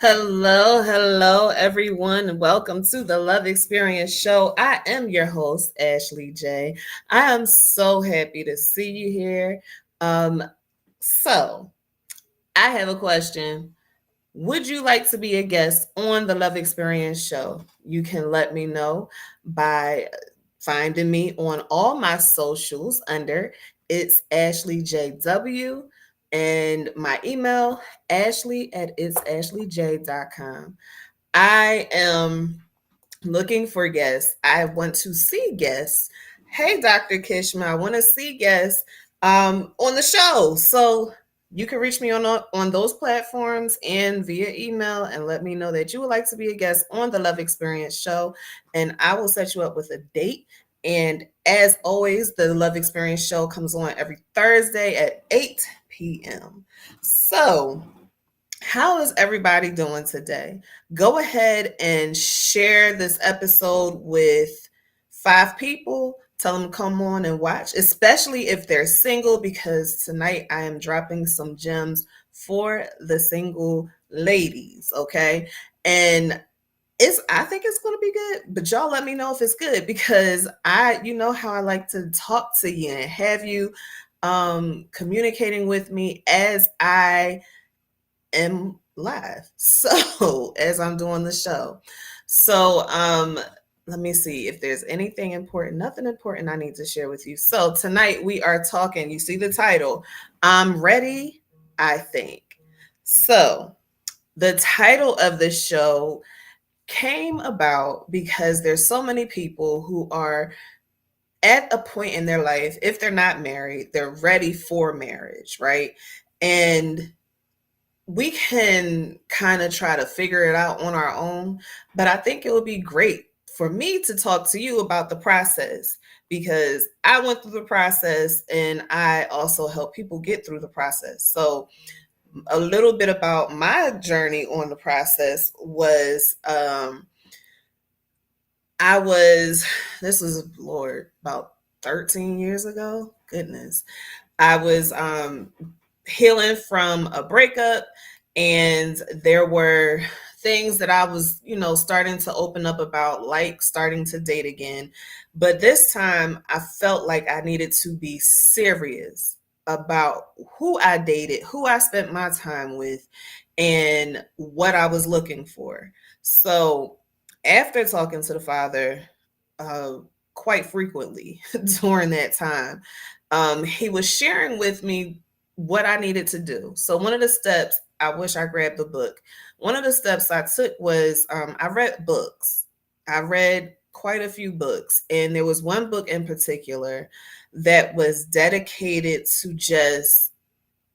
Hello, everyone. Welcome to the Love Experience Show. I am your host, Ashley J. I am so happy to see you here. So, I have a question. Would you like to be a guest on the Love Experience Show? You can let me know by finding me on all my socials under it's Ashley JW and my email ashley at itsashleyj.com. I am looking for guests. I want to see guests. Hey, Dr. Kishma, I want to see guests on the show. So you can reach me on those platforms and via email and let me know that you would like to be a guest on the Love Experience Show. And I will set you up with a date. And as always, the Love Experience Show comes on every Thursday at 8 p.m. So how is everybody doing today? Go ahead and share this episode with 5 people. Tell them to come on and watch, especially if they're single, because tonight I am dropping some gems for the single ladies. Okay. And I think it's going to be good, but y'all let me know if it's good because you know how I like to talk to you and have you communicating with me as I am live. So as I'm doing the show. So let me see if there's anything important. Nothing important I need to share with you. So tonight we are talking, you see the title, I'm ready, I think. So the title of the show came about because there's so many people who are at a point in their life, if they're not married, they're ready for marriage, right? And we can kind of try to figure it out on our own, but I think it would be great for me to talk to you about the process because I went through the process and I also help people get through the process. So, a little bit about my journey on the process was I was, this was, Lord, about 13 years ago. Goodness. I was healing from a breakup, and there were things that I was, starting to open up about, like starting to date again. But this time I felt like I needed to be serious about who I dated, who I spent my time with, and what I was looking for. So after talking to the father uh, quite frequently during that time, he was sharing with me what I needed to do. So one of the steps, I wish I grabbed the book. One of the steps I took was I read books. I read quite a few books, and there was one book in particular that was dedicated to just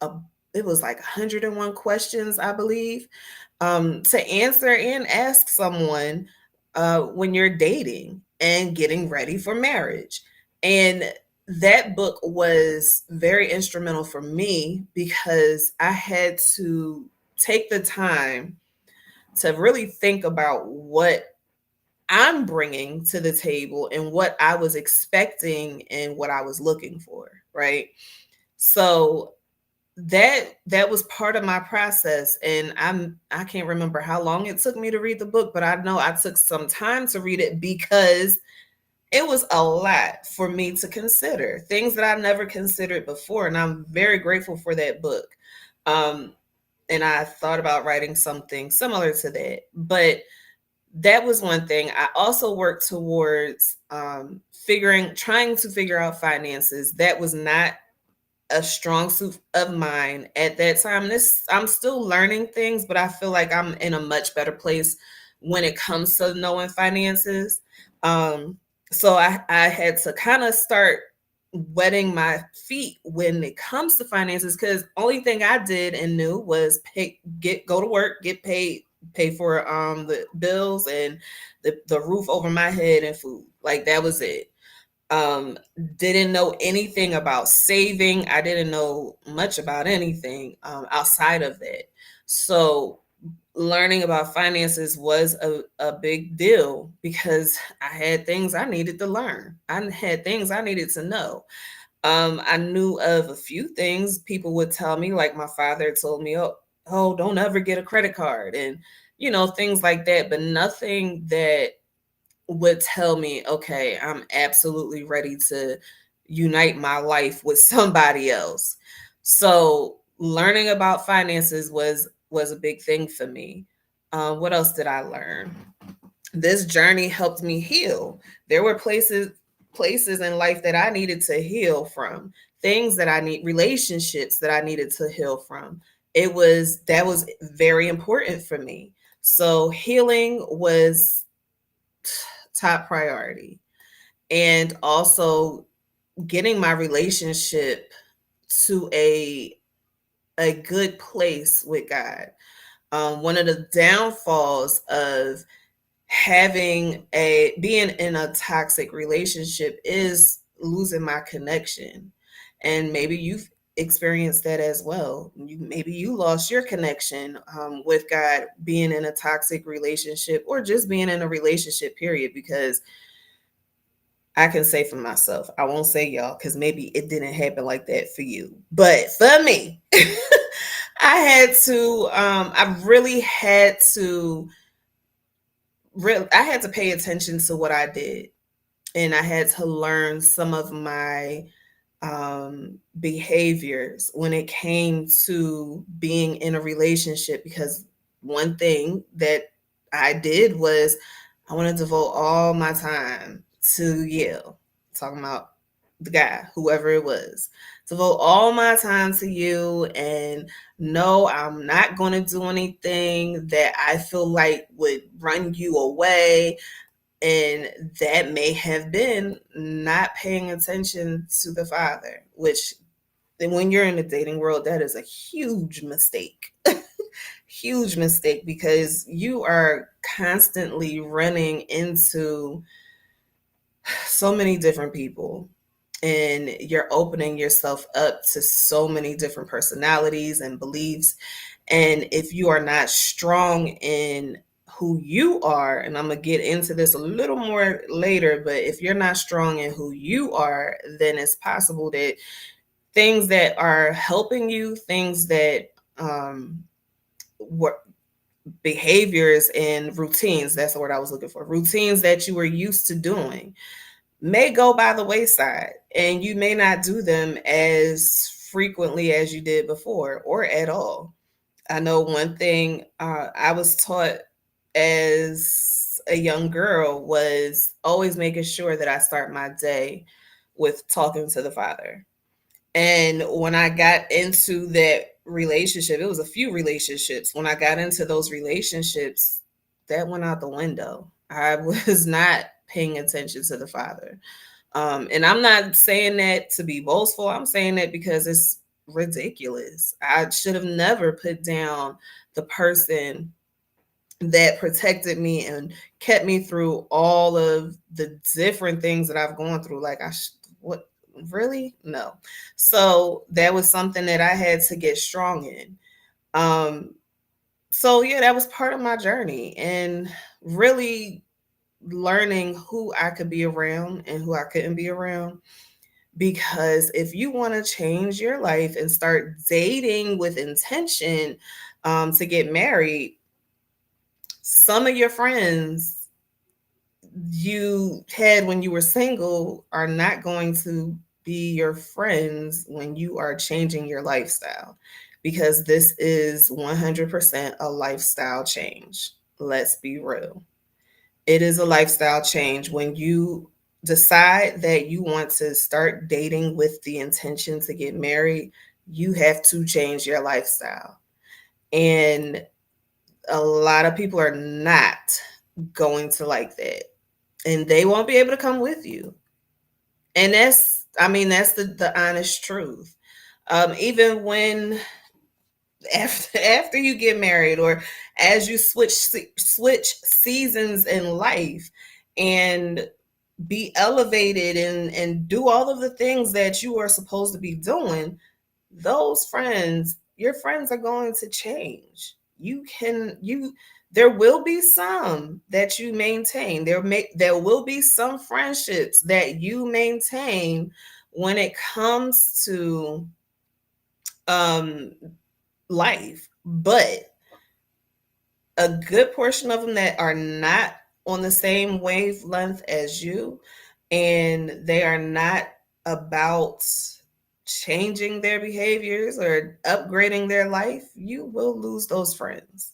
a, it was like 101 questions, I believe, to answer and ask someone when you're dating and getting ready for marriage. And that book was very instrumental for me because I had to take the time to really think about what I'm bringing to the table and what I was expecting and what I was looking for, right? So that was part of my process, and I can't remember how long it took me to read the book, but I know I took some time to read it because it was a lot for me to consider, things that I never considered before, and I'm very grateful for that book. um and I thought about writing something similar to that, but that was one thing. I also worked towards trying to figure out finances. That was not a strong suit of mine at that time. I'm still learning things, but I feel like I'm in a much better place when it comes to knowing finances. Um, so I had to kind of start wetting my feet when it comes to finances because only thing I did and knew was go to work, get paid, pay for the bills and the roof over my head and food. Like that was it. um didn't know anything about saving. I didn't know much about anything outside of that. So learning about finances was a big deal because I had things I needed to learn. I had things I needed to know. I knew of a few things people would tell me, like my father told me, oh, oh, don't ever get a credit card, and things like that, but nothing that would tell me, okay, I'm absolutely ready to unite my life with somebody else. So learning about finances was a big thing for me. What else did I learn? This journey helped me heal. There were places in life that I needed to heal from, things that I need, relationships that I needed to heal from. That was very important for me. So healing was top priority. And also getting my relationship to a good place with God. One of the downfalls of having a being in a toxic relationship is losing my connection. And maybe you've experienced that as well. Maybe you lost your connection with God being in a toxic relationship, or just being in a relationship period, because I can say for myself, I won't say y'all because maybe it didn't happen like that for you. But for me, I really had to, I had to pay attention to what I did. And I had to learn some of my behaviors when it came to being in a relationship, because one thing that I did was I want to devote all my time to you, talking about the guy, whoever it was, devote all my time to you. And no, I'm not going to do anything that I feel like would run you away. And that may have been not paying attention to the father, which when you're in the dating world, that is a huge mistake. Huge mistake, because you are constantly running into so many different people, and you're opening yourself up to so many different personalities and beliefs. And if you are not strong in who you are, and I'm going to get into this a little more later, but if you're not strong in who you are, then it's possible that things that are helping you, things that were behaviors and routines, that's the word I was looking for, routines that you were used to doing, may go by the wayside, and you may not do them as frequently as you did before, or at all. I know one thing I was taught as a young girl was always making sure that I start my day with talking to the Father. And when I got into that relationship, it was a few relationships. When I got into those relationships, that went out the window. I was not paying attention to the Father. And I'm not saying that to be boastful. I'm saying that because it's ridiculous. I should have never put down the person that protected me and kept me through all of the different things that I've gone through. Like, what, really? No. So that was something that I had to get strong in. So yeah, that was part of my journey, and really learning who I could be around and who I couldn't be around. Because if you want to change your life and start dating with intention to get married, some of your friends you had when you were single are not going to be your friends when you are changing your lifestyle, because this is 100% a lifestyle change. Let's be real. It is a lifestyle change when you decide that you want to start dating with the intention to get married. You have to change your lifestyle. And a lot of people are not going to like that. And they won't be able to come with you. And that's the honest truth. Even when after you get married, or as you switch seasons in life, and be elevated and do all of the things that you are supposed to be doing, those friends, your friends are going to change. There will be some that you maintain. There will be some friendships that you maintain when it comes to um life. But a good portion of them that are not on the same wavelength as you, and they are not about changing their behaviors or upgrading their life, you will lose those friends.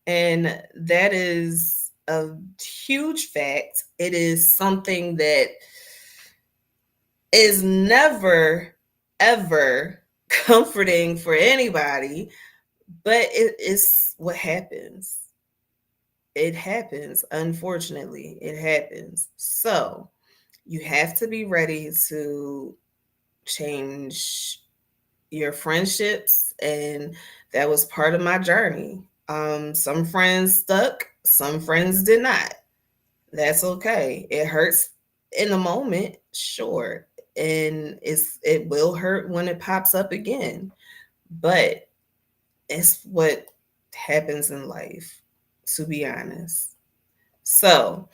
And that is a huge fact. It is something that is never, ever comforting for anybody, but it is what happens. It happens. Unfortunately, it happens. So you have to be ready to change your friendships. And that was part of my journey. Some friends stuck, some friends did not. That's okay. It hurts in the moment, sure. And it will hurt when it pops up again. But it's what happens in life, to be honest. So,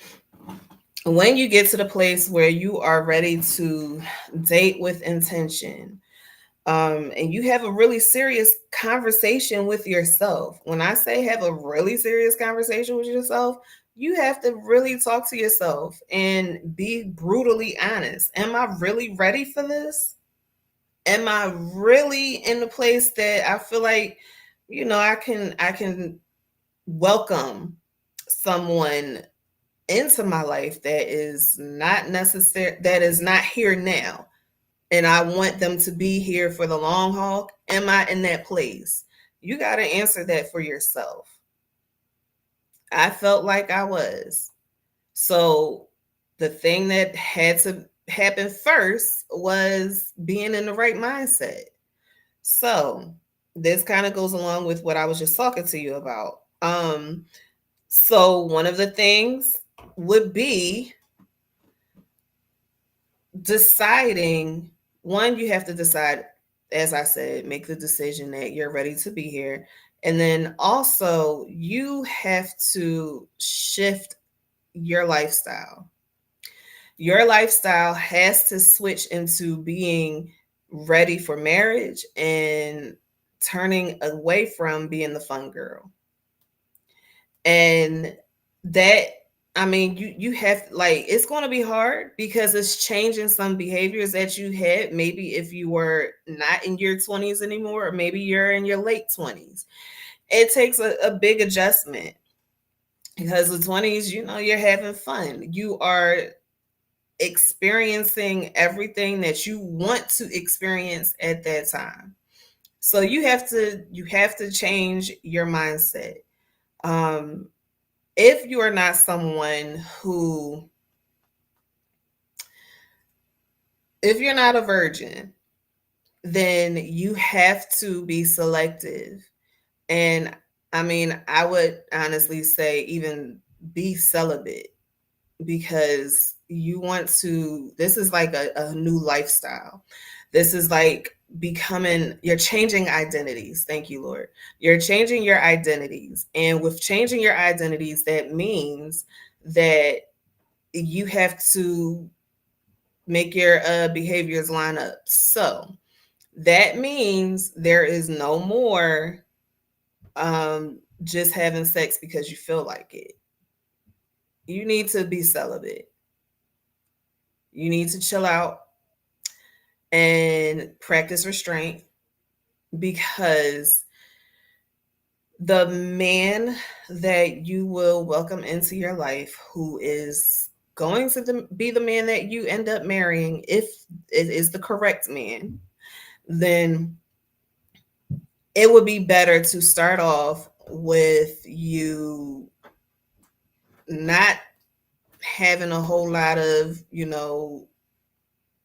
when you get to the place where you are ready to date with intention, and you have a really serious conversation with yourself. When I say have a really serious conversation with yourself, you have to really talk to yourself and be brutally honest. Am I really ready for this? Am I really in the place that I feel like, I can welcome someone into my life that is not necessary, that is not here now, and I want them to be here for the long haul? Am I in that place? You got to answer that for yourself. I felt like I was. So the thing that had to happen first was being in the right mindset. So this kind of goes along with what I was just talking to you about. So one of the things would be deciding. One, you have to decide, as I said, make the decision that you're ready to be here. And then also, you have to shift your lifestyle. Your lifestyle has to switch into being ready for marriage and turning away from being the fun girl. And that, I mean, you have, like, it's going to be hard because it's changing some behaviors that you had maybe if you were not in your 20s anymore, or maybe you're in your late 20s. It takes a big adjustment because the 20s, you're having fun. You are experiencing everything that you want to experience at that time. So you have to change your mindset. Um, if you are not someone who, if you're not a virgin, then you have to be selective. And I mean, I would honestly say even be celibate, because this is like a new lifestyle. This is like you're changing identities. Thank you, Lord. You're changing your identities. And with changing your identities, that means that you have to make your behaviors line up. So that means there is no more just having sex because you feel like it. You need to be celibate. You need to chill out and practice restraint, because the man that you will welcome into your life, who is going to be the man that you end up marrying, if it is the correct man, then it would be better to start off with you not having a whole lot of,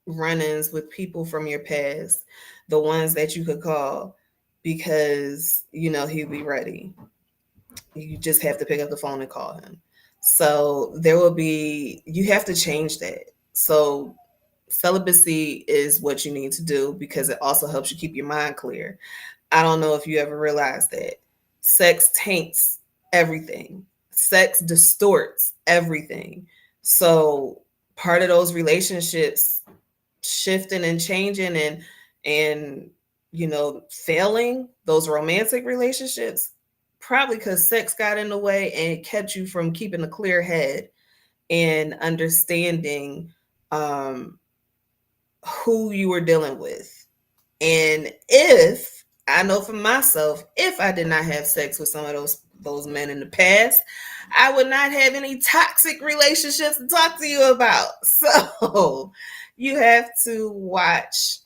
run-ins with people from your past, the ones that you could call, because he'll be ready. You just have to pick up the phone and call him. So you have to change that. So celibacy is what you need to do, because it also helps you keep your mind clear. I don't know if you ever realized that sex taints everything. Sex distorts everything. So part of those relationships shifting and changing and failing those romantic relationships, probably because sex got in the way and it kept you from keeping a clear head and understanding who you were dealing with. And if I know for myself, if I did not have sex with some of those men in the past, I would not have any toxic relationships to talk to you about. So you have to watch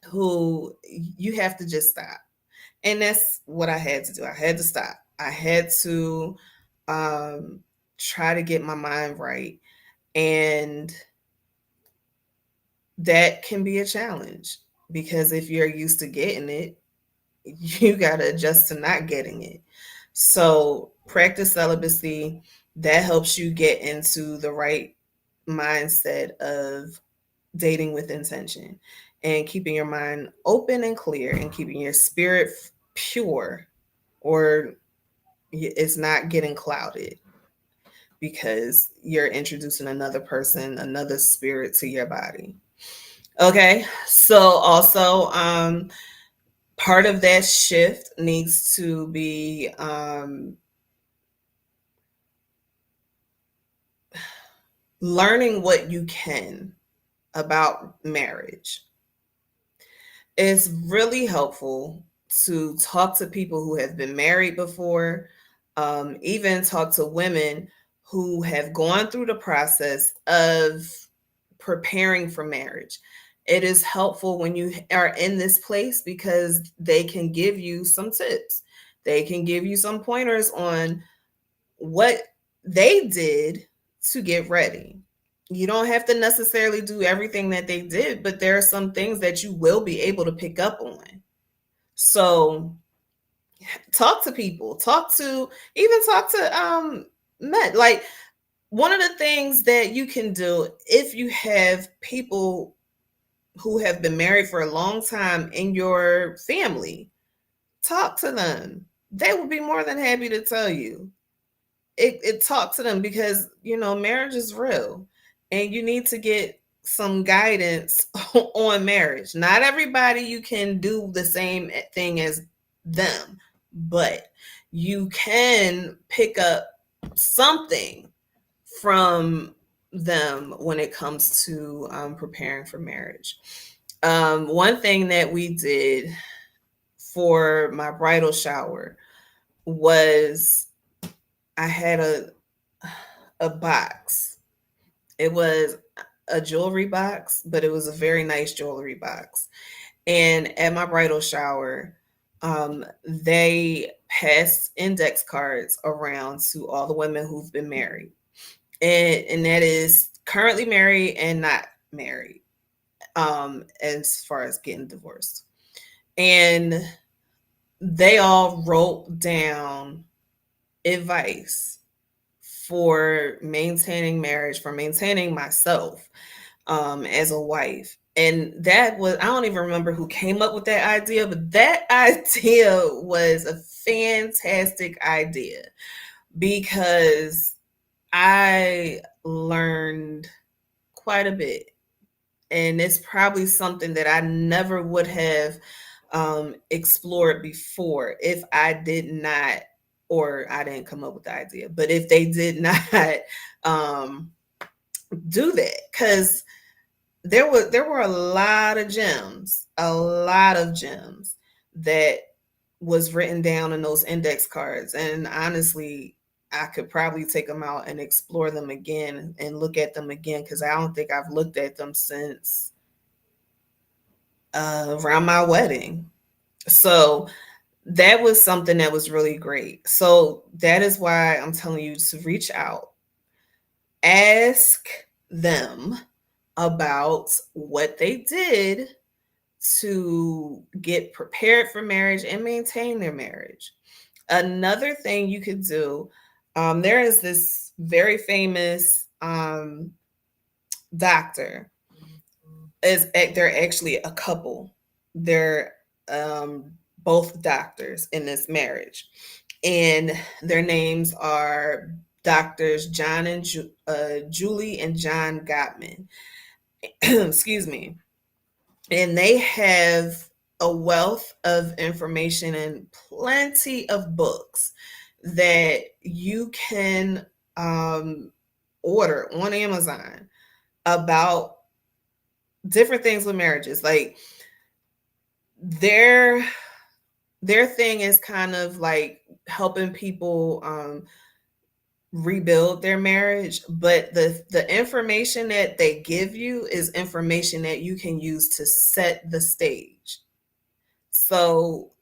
who you have to just stop. And that's what I had to do. I had to stop. I had to try to get my mind right. And that can be a challenge because if you're used to getting it, you got to adjust to not getting it. So practice celibacy. That helps you get into the right mindset of dating with intention and keeping your mind open and clear and keeping your spirit pure, or it's not getting clouded because you're introducing another person, another spirit to your body. Okay, so also part of that shift needs to be learning what you can about marriage. It's really helpful to talk to people who have been married before, even talk to women who have gone through the process of preparing for marriage. It is helpful when you are in this place because they can give you some tips. They can give you some pointers on what they did to get ready. You don't have to necessarily do everything that they did, but there are some things that you will be able to pick up on. So talk to people, talk to men. Like, one of the things that you can do if you have people who have been married for a long time in your family, talk to them. They will be more than happy to tell you. It talk to them because marriage is real and you need to get some guidance on marriage. Not everybody you can do the same thing as them, but you can pick up something from them when it comes to preparing for marriage. One thing that we did for my bridal shower was I had a box. It was a jewelry box, but it was a very nice jewelry box. And at my bridal shower, they passed index cards around to all the women who've been married. And that is currently married and not married, as far as getting divorced. And they all wrote down advice for maintaining marriage, for maintaining myself as a wife. And that was, I don't even remember who came up with that idea, but that idea was a fantastic idea because I learned quite a bit. And it's probably something that I never would have explored before if I did not, or I didn't come up with the idea, but if they did not do that, because there were a lot of gems that was written down in those index cards. And honestly, I could probably take them out and explore them again and look at them again because I don't think I've looked at them since around my wedding. So that was something that was really great. So that is why I'm telling you to reach out, ask them about what they did to get prepared for marriage and maintain their marriage. Another thing you could do, there is this very famous doctor. They're actually a couple. They're both doctors in this marriage, and their names are doctors John and Julie and John Gottman. Excuse me. and they have a wealth of information and plenty of books that you can order on Amazon about different things with marriages. Like their their thing is kind of like helping people rebuild their marriage, but the information that they give you is information that you can use to set the stage. So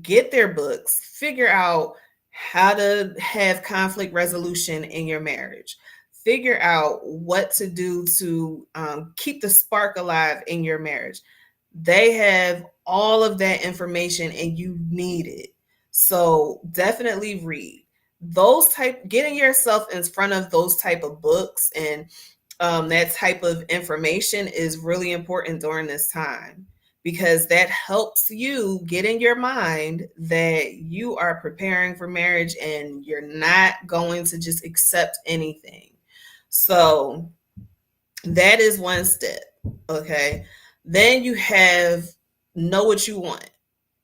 get their books, figure out how to have conflict resolution in your marriage, figure out what to do to keep the spark alive in your marriage. They have all of that information and you need it. So definitely read those type, getting yourself in front of those type of books and that type of information is really important during this time, because that helps you get in your mind that you are preparing for marriage and you're not going to just accept anything. So that is one step. Okay. Then you have know what you want.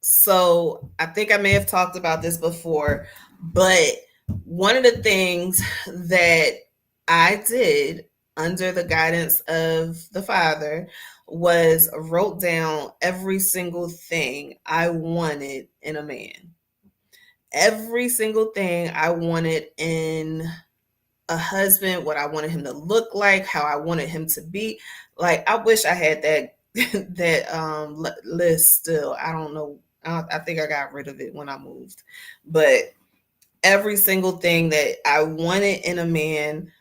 So I think I may have talked about this before, but one of the things that I did under the guidance of the Father was wrote down every single thing I wanted in a man. Every single thing I wanted in a husband, what I wanted him to look like, how I wanted him to be. Like I wish I had that that list still. I don't know. I think I got rid of it when I moved. But every single thing that I wanted in a man,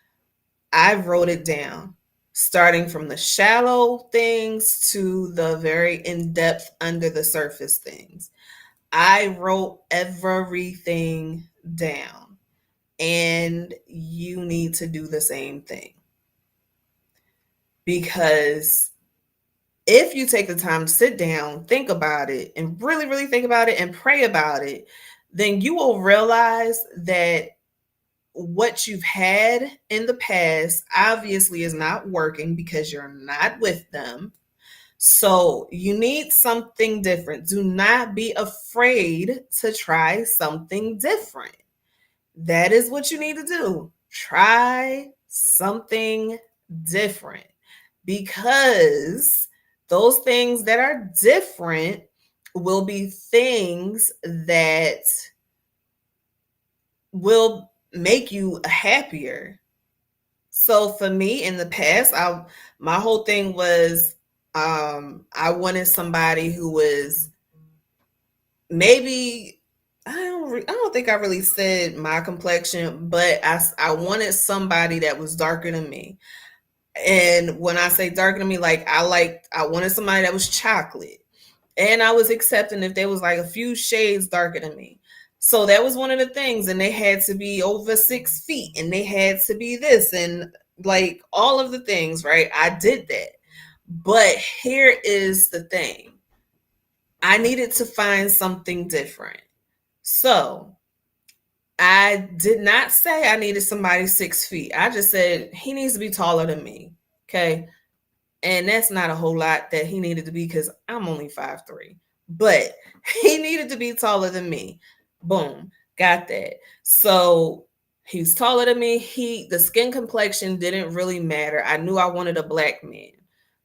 I wrote it down, starting from the shallow things to the very in-depth under the surface things. I wrote everything down, and you need to do the same thing, because if you take the time to sit down, think about it, and really, really think about it and pray about it, then you will realize that what you've had in the past obviously is not working because you're not with them. So you need something different. Do not be afraid to try something different. That is what you need to do. Try something different, because those things that are different will be things that will make you happier. So for me in the past, my whole thing was I wanted somebody who was maybe I don't think I really said my complexion, but I wanted somebody that was darker than me. And when I say darker than me, like I wanted somebody that was chocolate. And I was accepting if they was like a few shades darker than me. So that was one of the things. And they had to be over 6 feet and they had to be this and like all of the things, right? I did that. But here is the thing. I needed to find something different. So I did not say I needed somebody 6 feet. I just said he needs to be taller than me. Okay. And that's not a whole lot that he needed to be because I'm only 5'3". But he needed to be taller than me. Boom. Got that. So he's taller than me. The skin complexion didn't really matter. I knew I wanted a black man,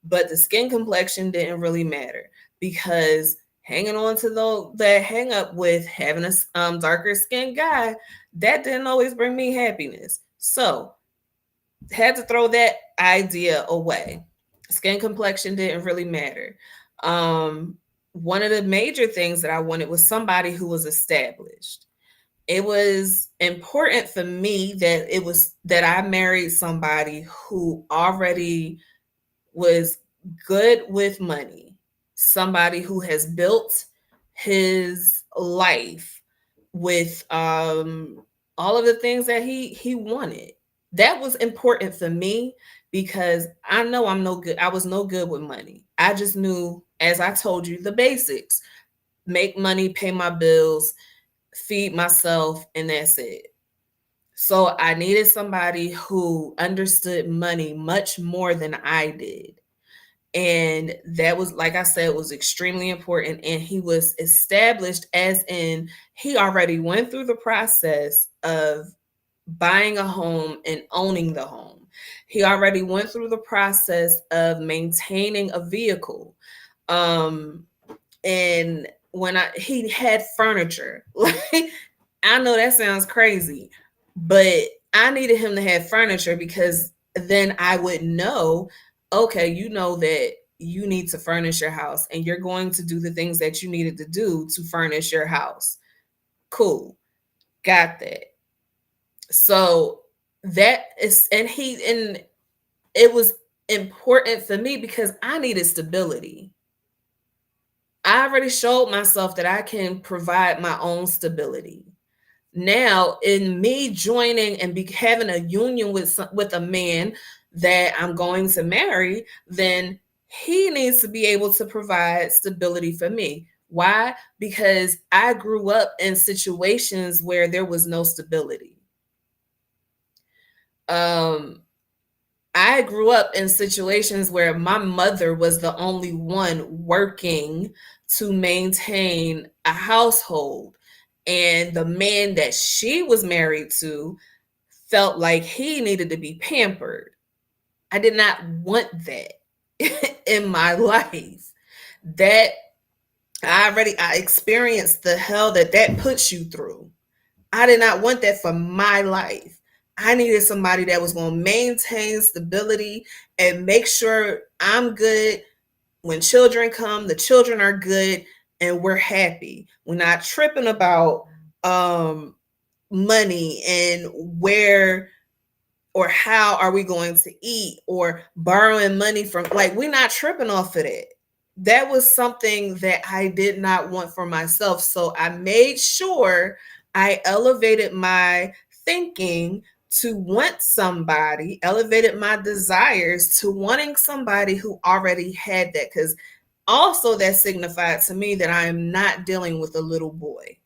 but the skin complexion didn't really matter, because hanging on to that hang up with having a darker skinned guy, that didn't always bring me happiness. So had to throw that idea away. Skin complexion didn't really matter. One of the major things that I wanted was somebody who was established. It was important for me that I married somebody who already was good with money, somebody who has built his life with all of the things that he wanted. That was important for me because I know I'm no good. I was no good with money. I just knew, as I told you, the basics: make money, pay my bills, feed myself, and that's it. So I needed somebody who understood money much more than I did. And that was, like I said, was extremely important. And he was established, as in he already went through the process of buying a home and owning the home. He already went through the process of maintaining a vehicle. Um, and when he had furniture, like, I know that sounds crazy, but I needed him to have furniture because then I would know, okay, you know that you need to furnish your house and you're going to do the things that you needed to do to furnish your house. Cool. Got that. So that is, and it was important for me because I needed stability. I already showed myself that I can provide my own stability. Now, in me joining and having a union with a man that I'm going to marry, then he needs to be able to provide stability for me. Why? Because I grew up in situations where there was no stability. Um, I grew up in situations where my mother was the only one working to maintain a household. And the man that she was married to felt like he needed to be pampered. I did not want that in my life. That I experienced the hell that puts you through. I did not want that for my life. I needed somebody that was going to maintain stability and make sure I'm good. When children come, the children are good and we're happy. We're not tripping about money and where or how are we going to eat or borrowing money from, like, we're not tripping off of that. That was something that I did not want for myself. So I made sure I elevated my thinking to want somebody, elevated my desires to wanting somebody who already had that. Because also that signified to me that I am not dealing with a little boy.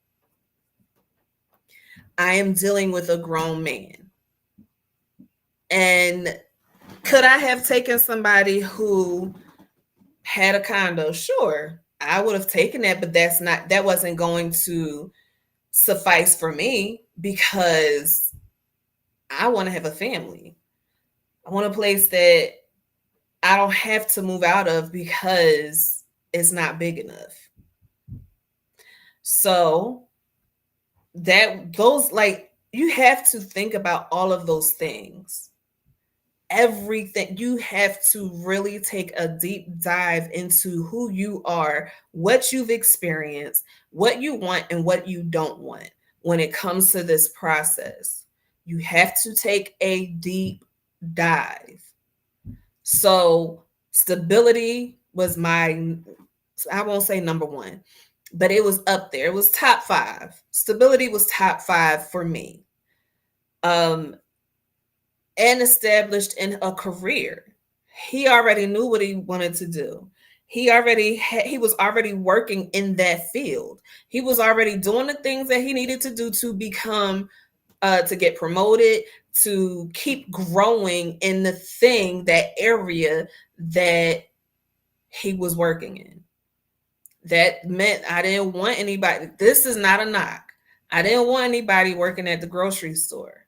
I am dealing with a grown man. And could I have taken somebody who had a condo? Sure, I would have taken that, but that wasn't going to suffice for me because I want to have a family. I want a place that I don't have to move out of because it's not big enough. So like, you have to think about all of those things. Everything. You have to really take a deep dive into who you are, what you've experienced, what you want and what you don't want when it comes to this process. You have to take a deep dive. So stability was I won't say number one, but it was up there. It was top 5. Stability was top 5 for me. And established in a career. He already knew what he wanted to do. He was already working in that field. He was already doing the things that he needed to do to become to get promoted, to keep growing in that area that he was working in. That meant I didn't want anybody. This is not a knock. I didn't want anybody working at the grocery store.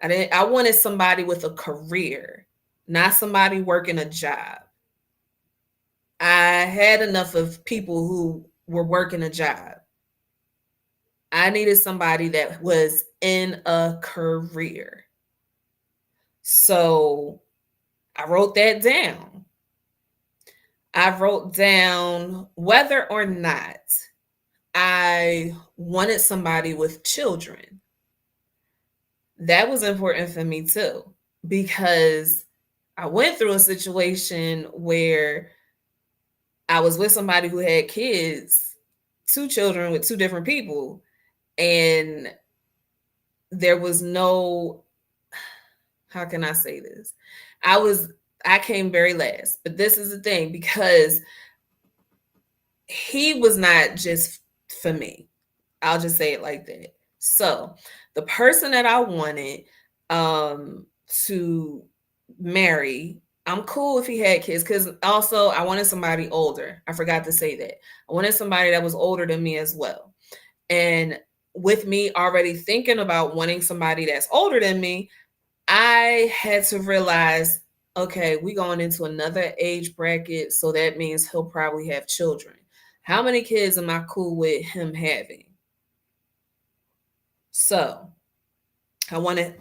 I wanted somebody with a career, not somebody working a job. I had enough of people who were working a job. I needed somebody that was in a career. So I wrote that down. I wrote down whether or not I wanted somebody with children. That was important for me too, because I went through a situation where I was with somebody who had kids, 2 children with 2 different people, and there was no, how can I say this? I came very last, but this is the thing, because he was not just for me. I'll just say it like that. So the person that I wanted to marry I'm cool if he had kids, because also I wanted somebody older. I forgot to say that. I wanted somebody that was older than me as well. And with me already thinking about wanting somebody that's older than me, I had to realize, okay, we going into another age bracket, so that means he'll probably have children. How many kids am I cool with him having? So I wanted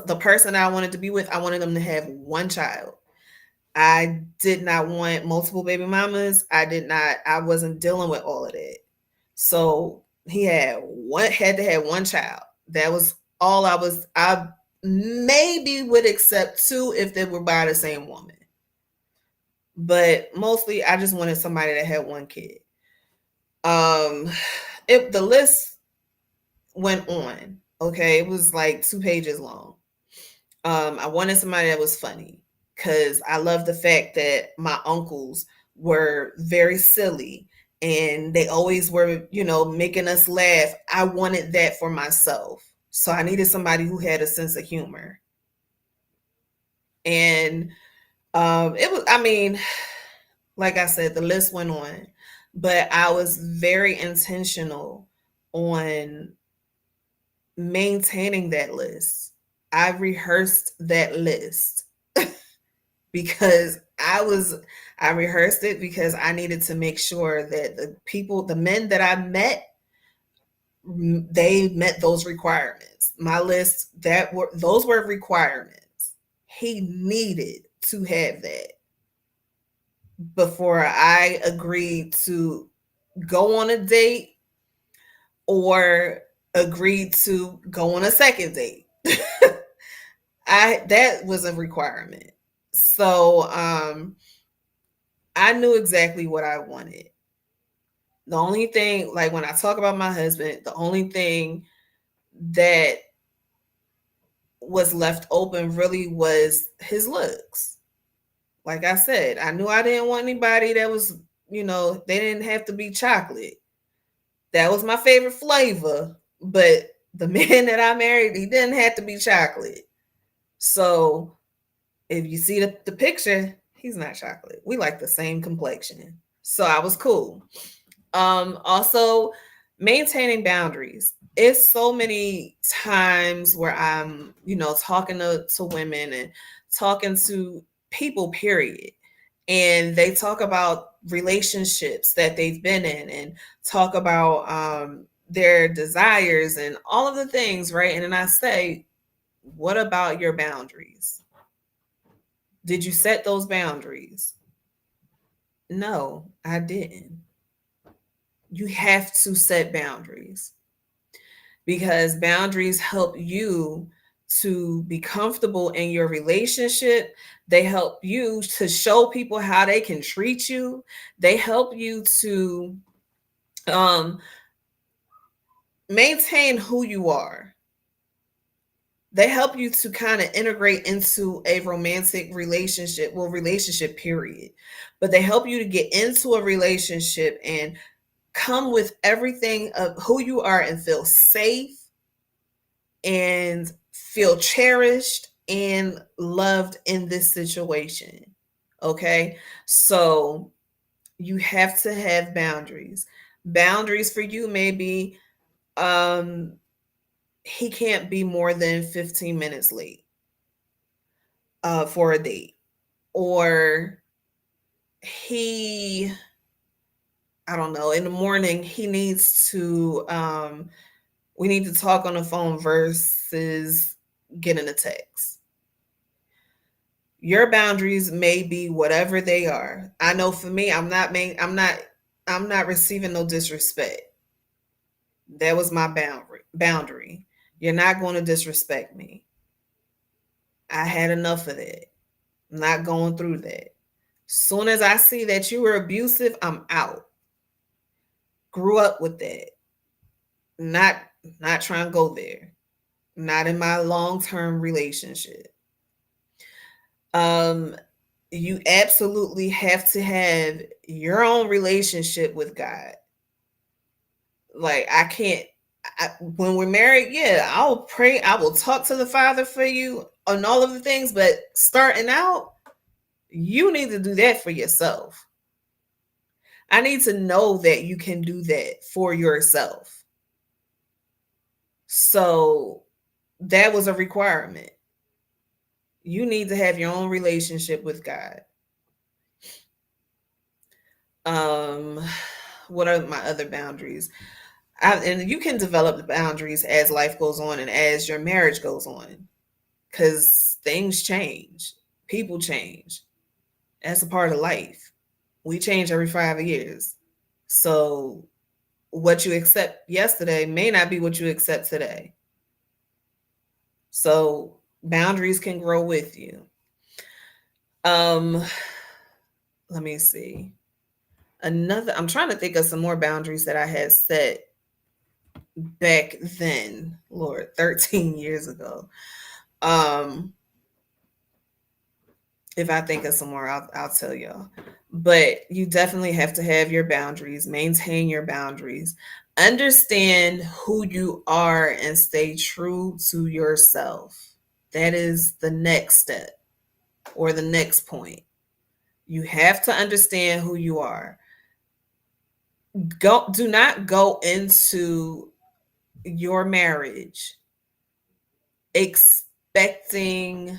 the person I wanted to be with, I wanted them to have one child. I did not want multiple baby mamas. I wasn't dealing with all of that. So he had to have one child. That was all I maybe would accept two if they were by the same woman. But mostly I just wanted somebody that had one kid. If the list went on, okay, it was like 2 pages long. I wanted somebody that was funny, because I love the fact that my uncles were very silly and they always were, making us laugh. I wanted that for myself. So I needed somebody who had a sense of humor. And it was, I mean, like I said, the list went on, but I was very intentional on maintaining that list. I rehearsed that list because I rehearsed it because I needed to make sure that the men that I met, they met those requirements. My list, those were requirements. He needed to have that before I agreed to go on a date or agreed to go on a second date. That was a requirement. So I knew exactly what I wanted. The only thing, like when I talk about my husband, the only thing that was left open really was his looks. Like I said, I knew I didn't want anybody that was, they didn't have to be chocolate. That was my favorite flavor, but the man that I married, he didn't have to be chocolate. So if you see the picture, he's not chocolate. We like the same complexion. So I was cool. Also, maintaining boundaries. It's so many times where I'm, talking to women and talking to people, period. And they talk about relationships that they've been in and talk about their desires and all of the things, right? And then I say, what about your boundaries? Did you set those boundaries? No, I didn't. You have to set boundaries because boundaries help you to be comfortable in your relationship. They help you to show people how they can treat you. They help you to um, maintain who you are. They help you to kind of integrate into a romantic relationship, well, relationship, period. But they help you to get into a relationship and come with everything of who you are and feel safe and feel cherished and loved in this situation. Okay. So you have to have boundaries. Boundaries for you may be he can't be more than 15 minutes late for a date. Or he, I don't know, in the morning he needs to we need to talk on the phone versus getting a text. Your boundaries may be whatever they are. I know for me, I'm not receiving no disrespect. That was my boundary. You're not going to disrespect me. I had enough of that. I'm not going through that. Soon as I see that you were abusive, I'm out. Grew up with that. Not trying to go there. Not in my long-term relationship. You absolutely have to have your own relationship with God. Like when we're married, yeah, I'll pray, I will talk to the Father for you on all of the things, but starting out, You need to do that for yourself. I need to know that you can do that for yourself. So that was a requirement. You need to have your own relationship with God. Um, what are my other boundaries? And you can develop the boundaries as life goes on and as your marriage goes on, because things change, people change. That's a part of life. We change every 5 years. So what you accept yesterday may not be what you accept today. So boundaries can grow with you. Um, let me see. I'm trying to think of some more boundaries that I had set back then, Lord, 13 years ago. Um, if I think of some more, I'll tell y'all. But you definitely have to have your boundaries, maintain your boundaries, understand who you are, and stay true to yourself. That is the next step or the next point. You have to understand who you are. Do not go into your marriage expecting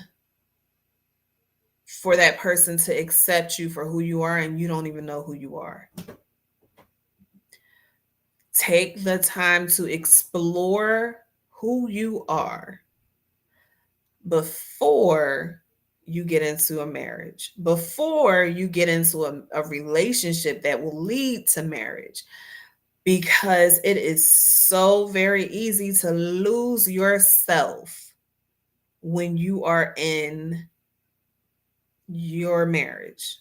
for that person to accept you for who you are and you don't even know who you are. Take the time to explore who you are before you get into a marriage, before you get into a relationship that will lead to marriage, because it is so very easy to lose yourself when you are in your marriage.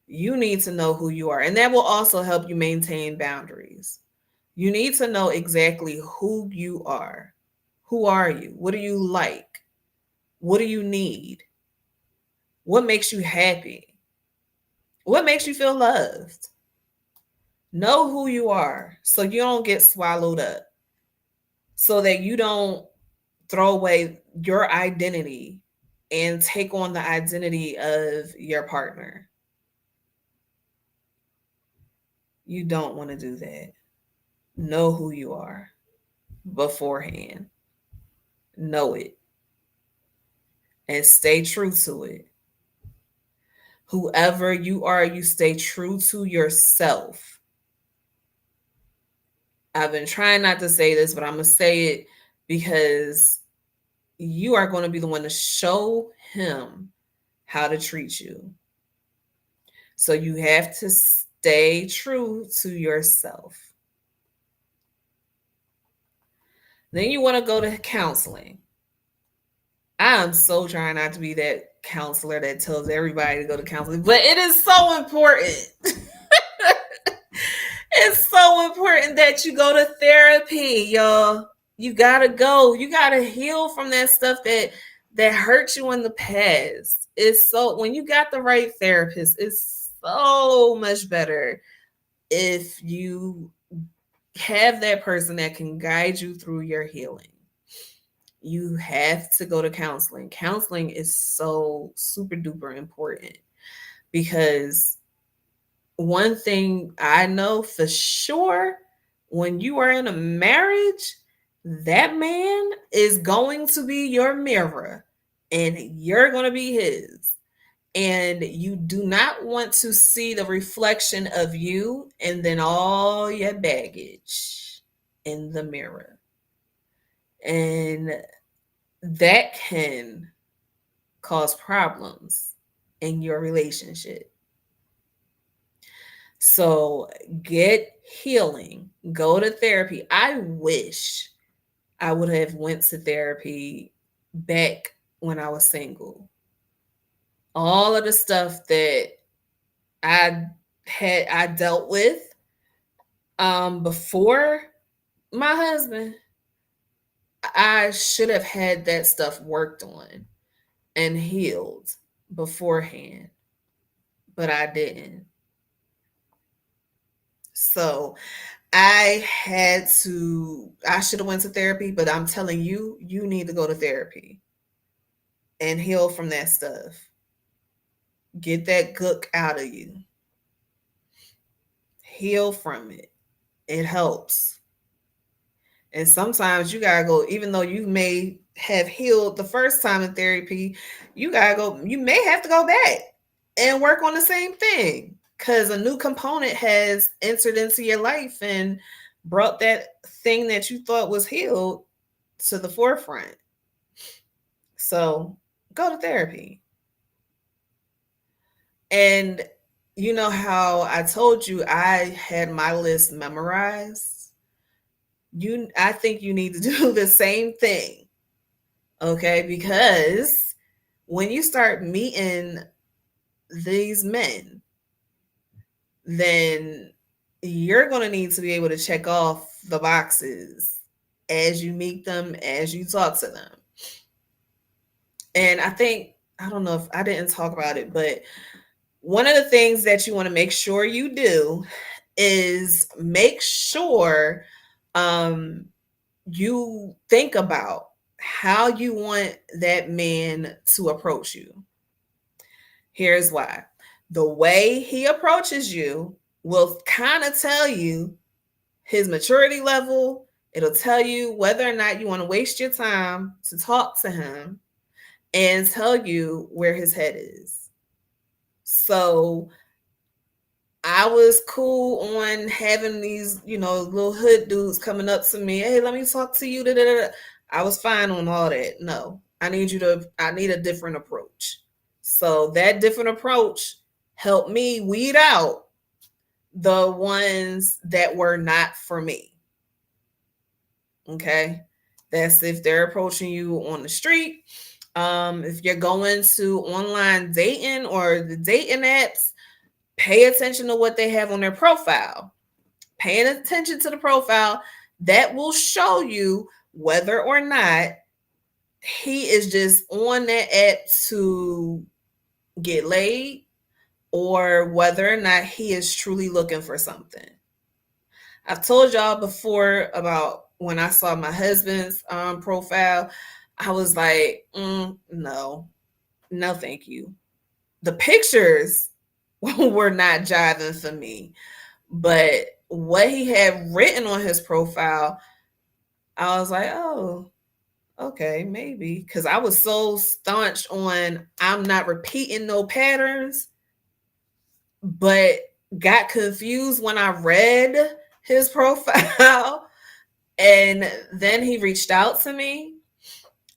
You need to know who you are, and that will also help you maintain boundaries. You need to know exactly who you are. Who are you? What do you like? What do you need? What makes you happy? What makes you feel loved? Know who you are so you don't get swallowed up, so that you don't throw away your identity and take on the identity of your partner. You don't want to do that. Know who you are beforehand. Know it and stay true to it. Whoever you are, you stay true to yourself. I've been trying not to say this, but I'm going to say it because you are going to be the one to show him how to treat you. So you have to stay true to yourself. Then you want to go to counseling. I'm so trying not to be that counselor that tells everybody to go to counseling, but it is so important. It's so important that you go to therapy, y'all. You gotta go. You gotta heal from that stuff that hurt you in the past. It's so, when you got the right therapist, it's so much better if you have that person that can guide you through your healing. You have to go to counseling. Counseling is so super duper important, because one thing I know for sure, when you are in a marriage, that man is going to be your mirror and you're going to be his. And you do not want to see the reflection of you and then all your baggage in the mirror. And that can cause problems in your relationship. So get healing, go to therapy. I wish I would have went to therapy back when I was single. All of the stuff that I dealt with before my husband, I should have had that stuff worked on and healed beforehand, but I didn't. So I should have went to therapy, but I'm telling you, you need to go to therapy and heal from that stuff. Get that gook out of you. Heal from it. It helps. And sometimes you gotta go, even though you may have healed the first time in therapy, you may have to go back and work on the same thing because a new component has entered into your life and brought that thing that you thought was healed to the forefront. So go to therapy. And you know how I told you I had my list memorized? I think you need to do the same thing. Okay? Because when you start meeting these men, then you're going to need to be able to check off the boxes as you meet them, as you talk to them. And I don't know if I didn't talk about it, but one of the things that you want to make sure you do is make sure you think about how you want that man to approach you. Here's why. The way he approaches you will kind of tell you his maturity level. It'll tell you whether or not you want to waste your time to talk to him and tell you where his head is. So I was cool on having these, little hood dudes coming up to me. Hey, let me talk to you. Da, da, da. I was fine on all that. No, I need a different approach. So that different approach helped me weed out the ones that were not for me. Okay. That's if they're approaching you on the street. If you're going to online dating or the dating apps, pay attention to what they have on their profile. Paying attention to the profile, that will show you whether or not he is just on that app to get laid or whether or not he is truly looking for something. I've told y'all before about when I saw my husband's profile, I was like, no, thank you. The pictures were not jiving for me, but what he had written on his profile, I was like, oh, okay, maybe. Because I was so staunch on I'm not repeating no patterns, but got confused when I read his profile. And then he reached out to me,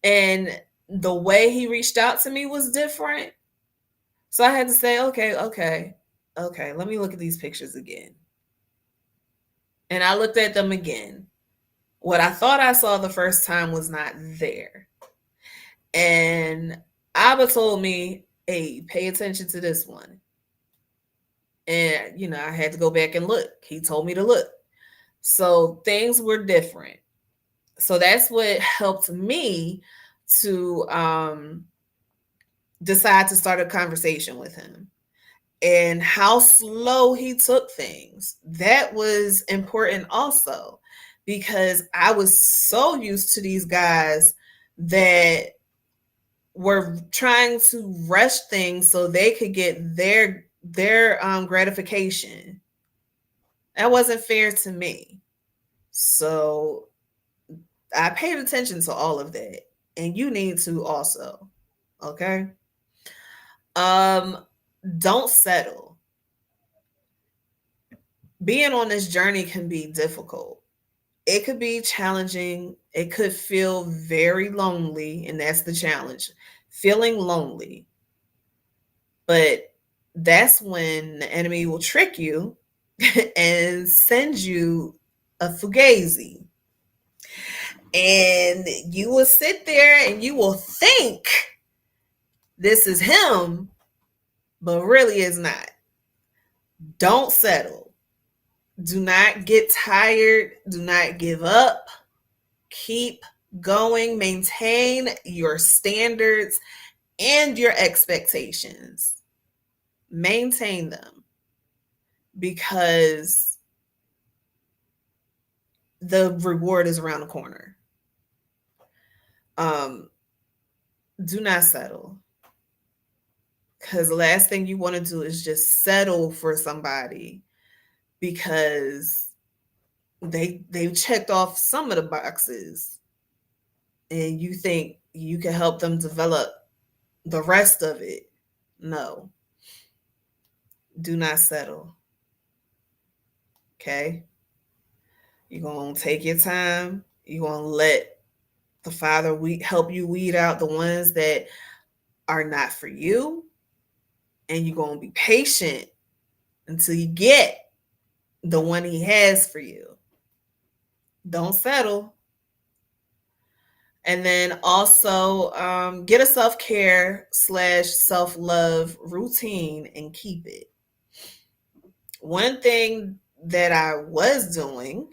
and the way he reached out to me was different. So I had to say, okay, let me look at these pictures again. And I looked at them again. What I thought I saw the first time was not there. And Abba told me, hey, pay attention to this one. And, I had to go back and look. He told me to look. So things were different. So that's what helped me to decide to start a conversation with him. And how slow he took things. That was important also, because I was so used to these guys that were trying to rush things so they could get their gratification. That wasn't fair to me. So I paid attention to all of that, and you need to also. Okay? Don't settle. Being on this journey can be difficult. It could be challenging. It could feel very lonely, and that's the challenge. Feeling lonely. But that's when the enemy will trick you and send you a fugazi. And you will sit there and you will think this is him, but really it's not. Don't settle. Do not get tired. Do not give up. Keep going. Maintain your standards and your expectations. Maintain them, because the reward is around the corner. Do not settle. Because the last thing you want to do is just settle for somebody because they've checked off some of the boxes and you think you can help them develop the rest of it. No, do not settle. Okay? You're going to take your time. You're going to let the Father help you weed out the ones that are not for you. And you're going to be patient until you get the one He has for you. Don't settle. And then also get a self-care/self-love routine and keep it. One thing that I was doing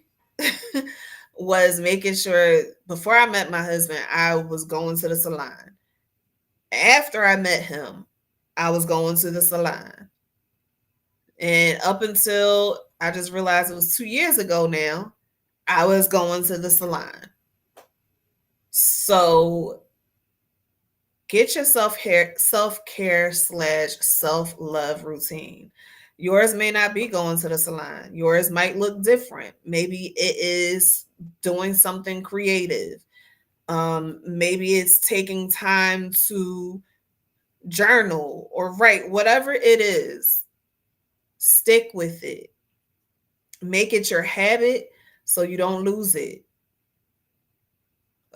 was making sure before I met my husband, I was going to the salon. After I met him, I was going to the salon. And up until I just realized it was 2 years ago now, I was going to the salon. So get your self-care/self-love routine. Yours may not be going to the salon. Yours might look different. Maybe it is doing something creative. Maybe it's taking time to journal or write, whatever it is, stick with it. Make it your habit so you don't lose it.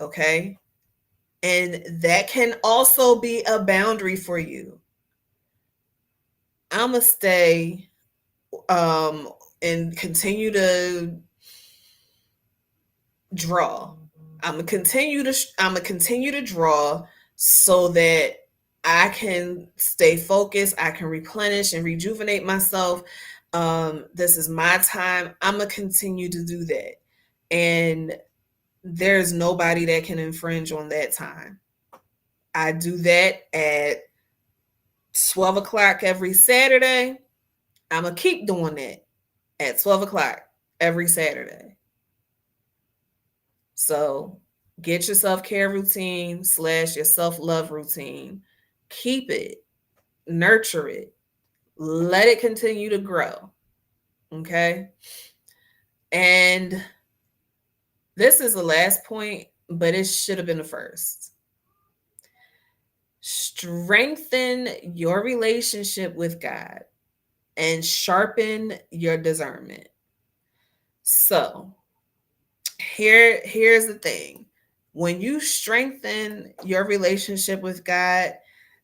Okay? And that can also be a boundary for you. I'm going to stay and continue to draw. I'm gonna continue to draw so that I can stay focused, I can replenish and rejuvenate myself. This is my time. I'm gonna continue to do that. And there's nobody that can infringe on that time. I do that at 12 o'clock every Saturday. I'm gonna keep doing that at 12 o'clock every Saturday. So get your self-care routine / your self-love routine. Keep it, nurture it, let it continue to grow. Okay. And this is the last point, but it should have been the first. Strengthen your relationship with God and sharpen your discernment. So here's the thing. When you strengthen your relationship with God,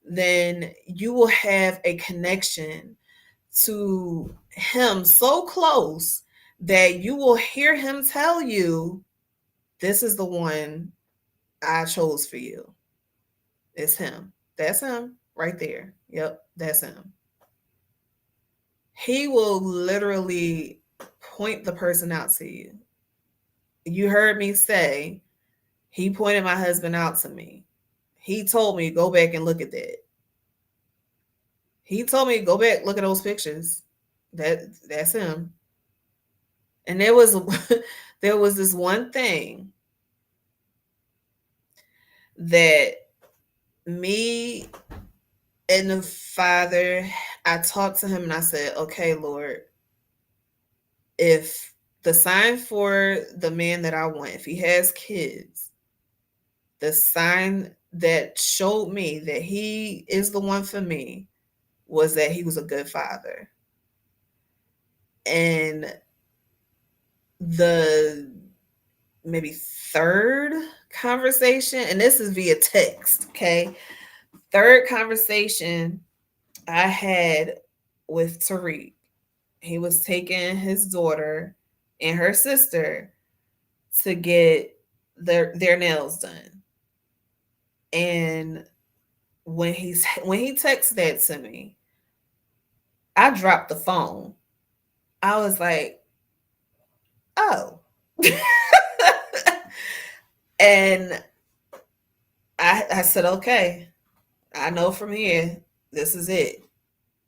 then you will have a connection to Him so close that you will hear Him tell you, this is the one I chose for you. It's Him. That's Him right there. Yep, that's Him. He will literally point the person out to you. You heard me say, He pointed my husband out to me. He told me, go back and look at that. He told me, go back, look at those pictures. That's him. And there was this one thing that me and the Father, I talked to Him and I said, okay, Lord, if the sign for the man that I want, if he has kids, the sign that showed me that he is the one for me was that he was a good father. And the maybe third conversation, and this is via text, okay? Third conversation I had with Tariq. He was taking his daughter and her sister to get their nails done. And when he texted that to me, I dropped the phone. I was like, oh. And I said, okay, I know from here, this is it.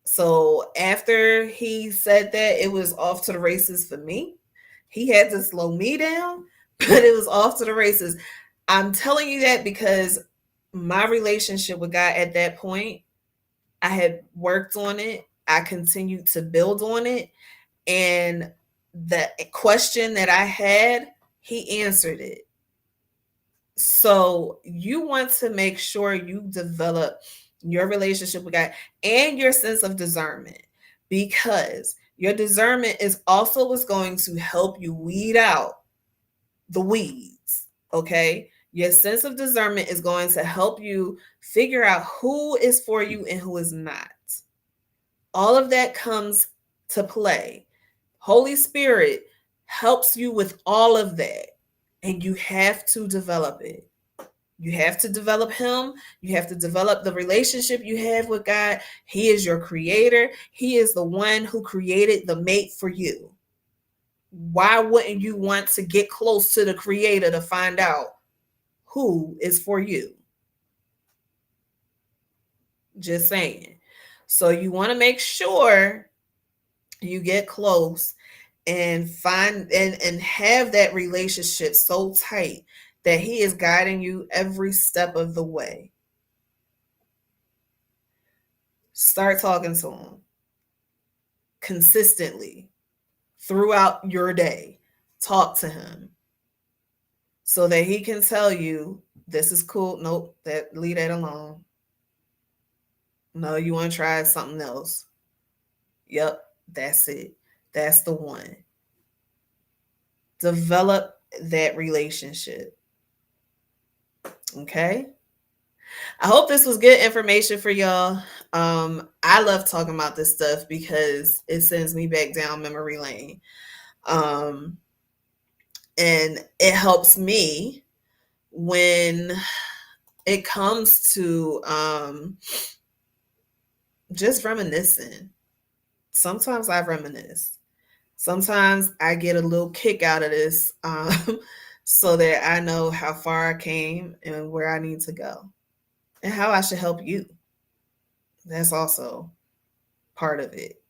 So after he said that, it was off to the races for me. He had to slow me down, but it was off to the races. I'm telling you that because my relationship with God at that point I had worked on it. I continued to build on it. And the question that I had, he answered it. So you want to make sure you develop your relationship with God and your sense of discernment, because your discernment is also what's going to help you weed out the weeds. Okay. Your sense of discernment is going to help you figure out who is for you and who is not. All of that comes to play. Holy Spirit helps you with all of that, and you have to develop it. You have to develop Him. You have to develop the relationship you have with God. He is your creator. He is the one who created the mate for you. Why wouldn't you want to get close to the creator to find out who is for you? Just saying. So you want to make sure you get close and find and have that relationship so tight that he is guiding you every step of the way. Start talking to him consistently throughout your day. Talk to him so that he can tell you this is cool. Nope, that leave that alone. No, you want to try something else. Yep, that's it. That's the one. Develop that relationship. Okay? I hope this was good information for y'all. I love talking about this stuff because it sends me back down memory lane. Um, and it helps me when it comes to just reminiscing. Sometimes I reminisce. Sometimes I get a little kick out of this so that I know how far I came and where I need to go and how I should help you. That's also part of it.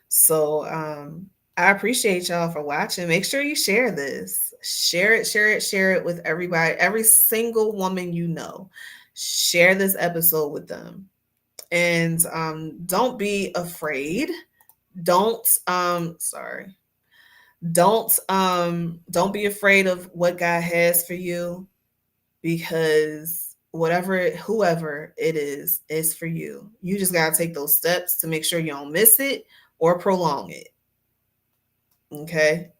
So I appreciate y'all for watching. Make sure you share this. Share it, share it, share it with everybody, every single woman you know. Share this episode with them. And don't be afraid. Don't sorry. Don't be afraid of what God has for you, because whoever it is for you. You just got to take those steps to make sure you don't miss it or prolong it. Okay.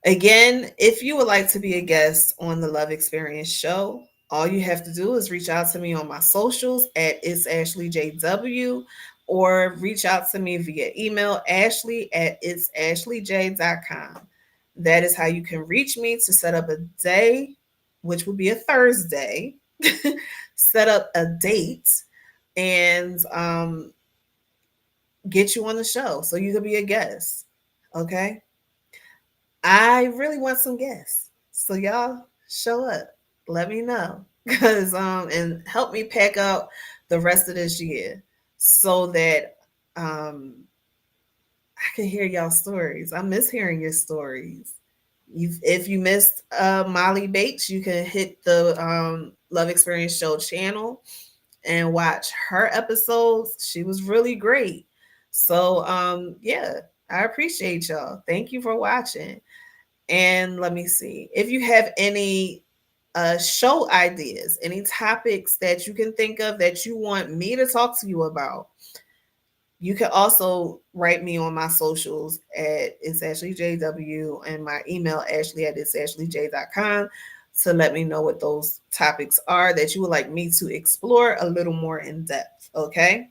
Again, if you would like to be a guest on the Love Experience Show, all you have to do is reach out to me on my socials at It's Ashley JW, or reach out to me via email, Ashley at itsashleyj.com. That is how you can reach me to set up a day, which would be a Thursday, set up a date, and get you on the show so you could be a guest. Okay. I really want some guests. So y'all show up. Let me know. Cause and help me pack out the rest of this year so that I can hear y'all stories. I miss hearing your stories. If you missed Molly Bates, you can hit the Love Experience Show channel and watch her episodes. She was really great. So yeah, I appreciate y'all. Thank you for watching. And let me see if you have any show ideas, any topics that you can think of that you want me to talk to you about. You can also write me on my socials at It's Ashley JW and my email, Ashley at itsashleyj.com, to let me know what those topics are that you would like me to explore a little more in depth. Okay.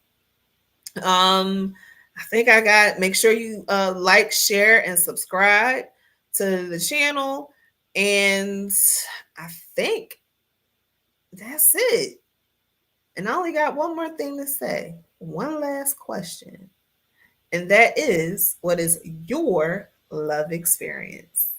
I think I got, make sure you like, share, and subscribe to the channel. And I think that's it. And I only got one more thing to say. One last question. And that is, what is your love experience?